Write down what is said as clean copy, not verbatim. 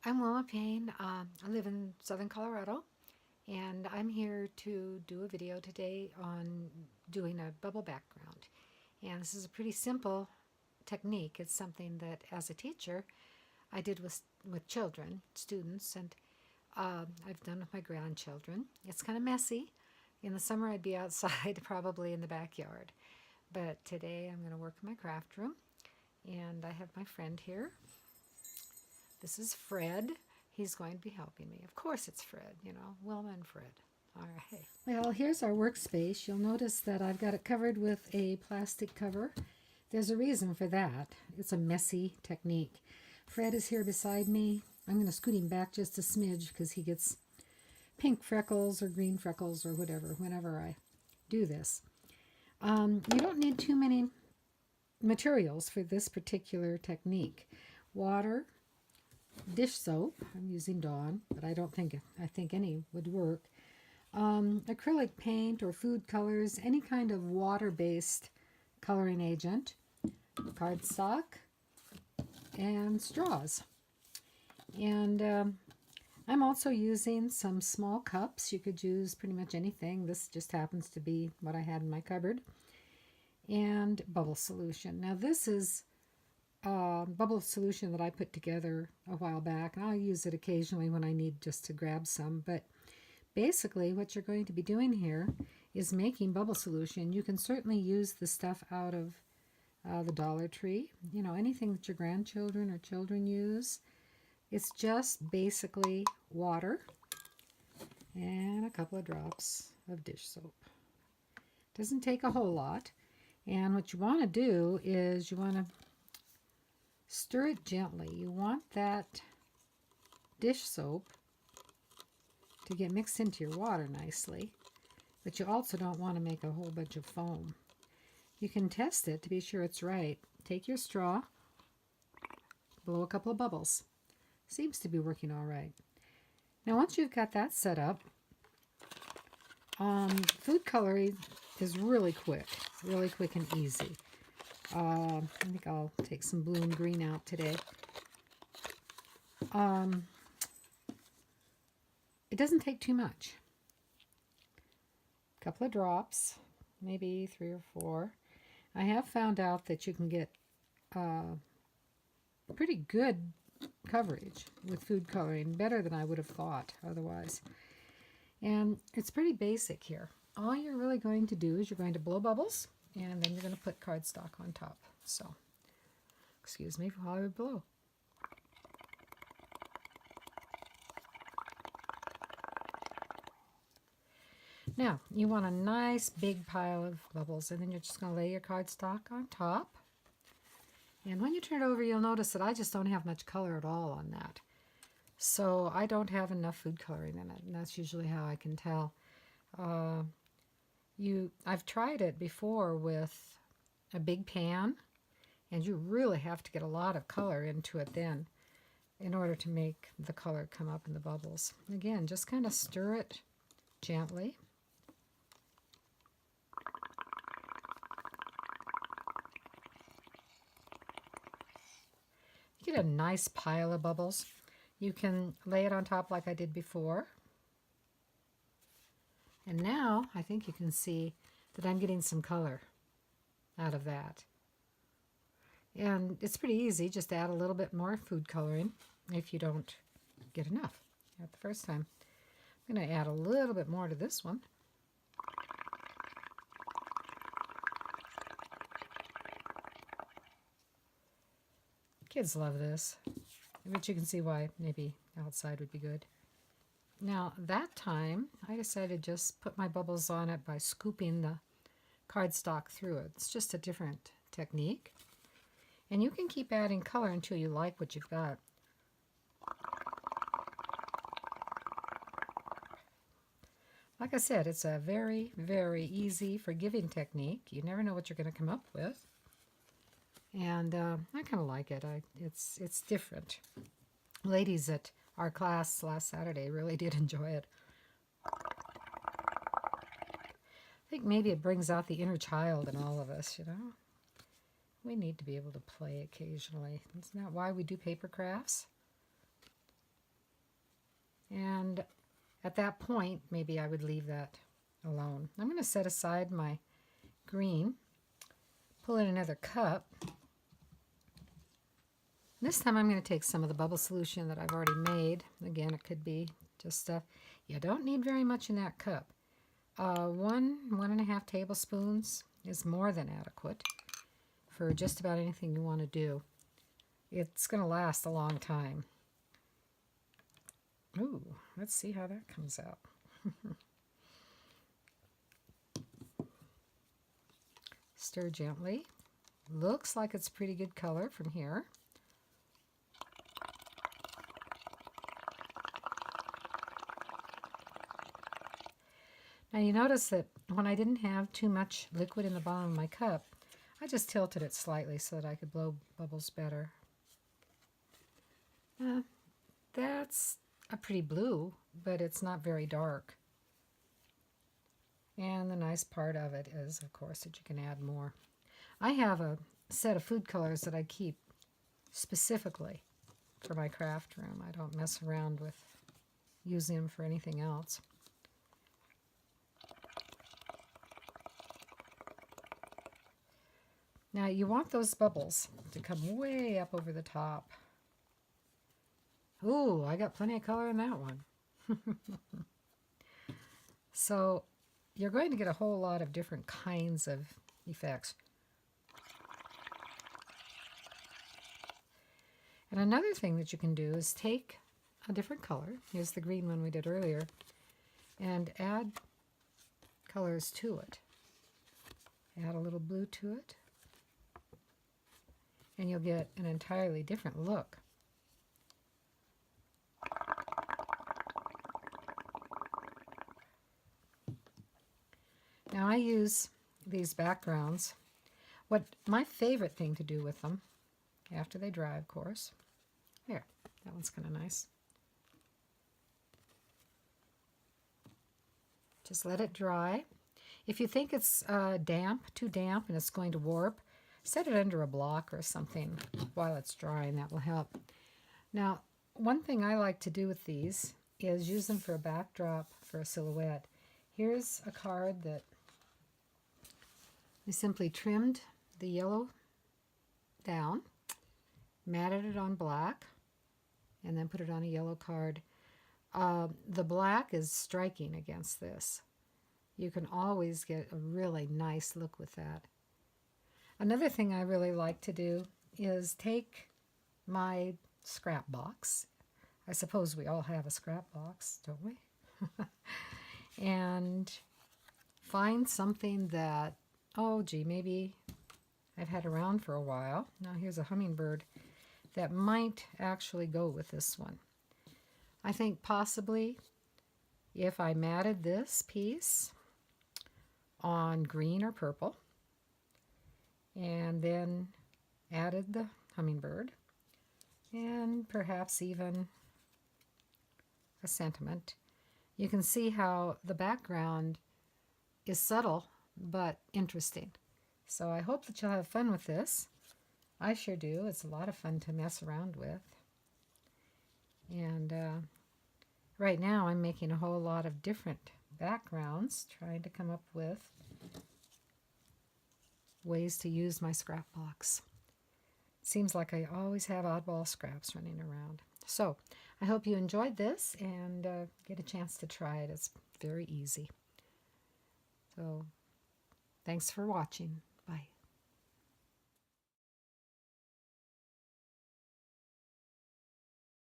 I'm Wilma Payne. I live in southern Colorado, and I'm here to do a video today on doing a bubble background. And this is a pretty simple technique. It's something that, as a teacher, I did with children, students, and I've done with my grandchildren. It's kind of messy. In the summer, I'd be outside, probably in the backyard. But today, I'm going to work in my craft room, and I have my friend here. This is Fred. He's going to be helping me. Of course it's Fred, Wilma and Fred. All right. Well, here's our workspace. You'll notice that I've got it covered with a plastic cover. There's a reason for that. It's a messy technique. Fred is here beside me. I'm going to scoot him back just a smidge because he gets pink freckles or green freckles or whatever whenever I do this. You don't need too many materials for this particular technique. Water, dish soap. I'm using Dawn, but I think any would work. Acrylic paint or food colors, any kind of water-based coloring agent, cardstock, and straws. And I'm also using some small cups. You could use pretty much anything. This just happens to be what I had in my cupboard. And bubble solution. Now this is bubble solution that I put together a while back, and I'll use it occasionally when I need just to grab some. But basically what you're going to be doing here is making bubble solution. You can certainly use the stuff out of the Dollar Tree, anything that your grandchildren or children use. It's just basically water and a couple of drops of dish soap. Doesn't take a whole lot. And what you want to do is you want to stir it gently. You want that dish soap to get mixed into your water nicely, but you also don't want to make a whole bunch of foam. You can test it to be sure it's right. Take your straw, blow a couple of bubbles. Seems to be working all right. Now once you've got that set up, food coloring is really quick and easy. I think I'll take some blue and green out today. It doesn't take too much. A couple of drops, maybe 3 or 4. I have found out that you can get pretty good coverage with food coloring, better than I would have thought otherwise. And it's pretty basic here. All you're really going to do is you're going to blow bubbles, and then you're going to put cardstock on top. So, excuse me while I blow. Now, you want a nice big pile of bubbles, and then you're just going to lay your cardstock on top. And when you turn it over, you'll notice that I just don't have much color at all on that. So I don't have enough food coloring in it, and that's usually how I can tell. I've tried it before with a big pan, and you really have to get a lot of color into it then in order to make the color come up in the bubbles. Again, just kind of stir it gently. You get a nice pile of bubbles. You can lay it on top like I did before. And now I think you can see that I'm getting some color out of that. And it's pretty easy. Just add a little bit more food coloring if you don't get enough at the first time. I'm going to add a little bit more to this one. Kids love this, but you can see why maybe outside would be good. Now that time I decided to just put my bubbles on it by scooping the cardstock through it. It's just a different technique. And you can keep adding color until you like what you've got. Like I said, it's a very, very easy, forgiving technique. You never know what you're going to come up with. And I kind of like it. It's different. Ladies at our class last Saturday really did enjoy it. I think maybe it brings out the inner child in all of us, We need to be able to play occasionally. Isn't that why we do paper crafts? At that point, maybe I would leave that alone. I'm going to set aside my green, pull in another cup. This time I'm going to take some of the bubble solution that I've already made. Again, it could be just stuff. You don't need very much in that cup. 1.5 tablespoons is more than adequate for just about anything you want to do. It's going to last a long time. Ooh, let's see how that comes out. Stir gently. Looks like it's pretty good color from here. Now you notice that when I didn't have too much liquid in the bottom of my cup, I just tilted it slightly so that I could blow bubbles better. That's a pretty blue, but it's not very dark. And the nice part of it is, of course, that you can add more. I have a set of food colors that I keep specifically for my craft room. I don't mess around with using them for anything else. Now you want those bubbles to come way up over the top. Ooh, I got plenty of color in that one. So you're going to get a whole lot of different kinds of effects. And another thing that you can do is take a different color, here's the green one we did earlier, and add colors to it. Add a little blue to it, and you'll get an entirely different look. Now I use these backgrounds. What my favorite thing to do with them, after they dry, of course. There, that one's kind of nice. Just let it dry. If you think it's too damp, and it's going to warp, set it under a block or something while it's drying. That will help. Now, one thing I like to do with these is use them for a backdrop for a silhouette. Here's a card that I simply trimmed the yellow down, matted it on black, and then put it on a yellow card. The black is striking against this. You can always get a really nice look with that. Another thing I really like to do is take my scrap box. I suppose we all have a scrap box, don't we? And find something that, oh gee, maybe I've had around for a while. Now here's a hummingbird that might actually go with this one. I think possibly if I matted this piece on green or purple and then added the hummingbird and perhaps even a sentiment, you can see how the background is subtle but interesting. So I hope that you'll have fun with this. I sure do. It's a lot of fun to mess around with. And right now I'm making a whole lot of different backgrounds, trying to come up with ways to use my scrap box. Seems like I always have oddball scraps running around. So I hope you enjoyed this and get a chance to try it. It's very easy. So thanks for watching.